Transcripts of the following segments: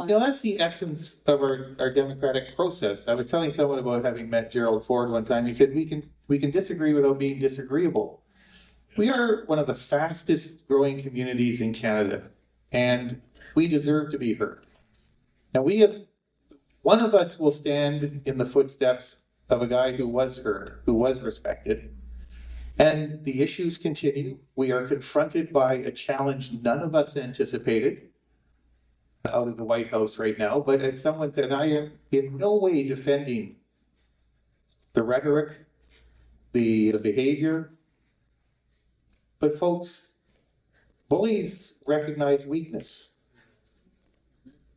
That's the essence of our democratic process. I was telling someone about having met Gerald Ford one time. He said, we can disagree without being disagreeable. We are one of the fastest growing communities in Canada, and we deserve to be heard. Now one of us will stand in the footsteps of a guy who was heard, who was respected. And the issues continue. We are confronted by a challenge none of us anticipated out of the White House right now. But as someone said, I am in no way defending the rhetoric, the behavior. But folks, bullies recognize weakness.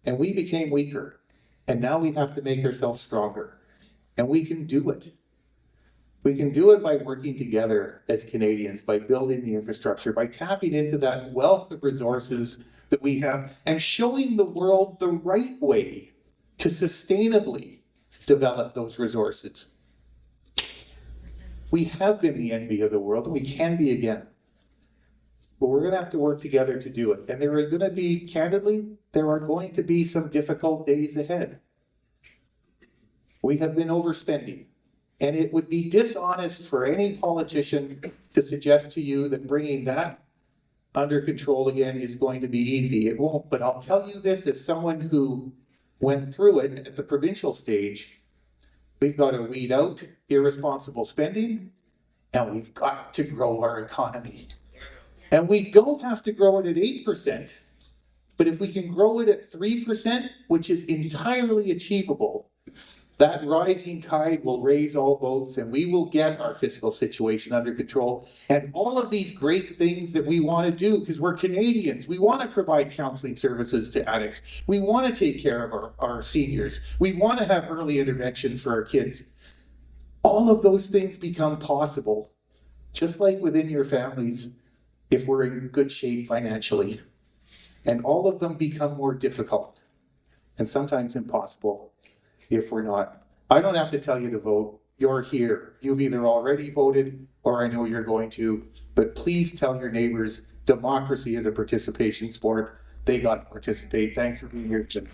And we became weaker. And now we have to make ourselves stronger. And we can do it. We can do it by working together as Canadians, by building the infrastructure, by tapping into that wealth of resources that we have and showing the world the right way to sustainably develop those resources. We have been the envy of the world, and we can be again. But we're going to have to work together to do it. And there are going to be, candidly, there are going to be some difficult days ahead. We have been overspending. And it would be dishonest for any politician to suggest to you that bringing that under control again is going to be easy. It won't, but I'll tell you this as someone who went through it at the provincial stage. We've got to weed out irresponsible spending, and we've got to grow our economy. And we don't have to grow it at 8%, but if we can grow it at 3%, which is entirely achievable, that rising tide will raise all boats, and we will get our fiscal situation under control. And all of these great things that we want to do, because we're Canadians, we want to provide counseling services to addicts. We want to take care of our seniors. We want to have early intervention for our kids. All of those things become possible, just like within your families, if we're in good shape financially. And all of them become more difficult and sometimes impossible if we're not. I don't have to tell you to vote. You're here. You've either already voted or I know you're going to, but please tell your neighbors democracy is a participation sport. They got to participate. Thanks for being here today.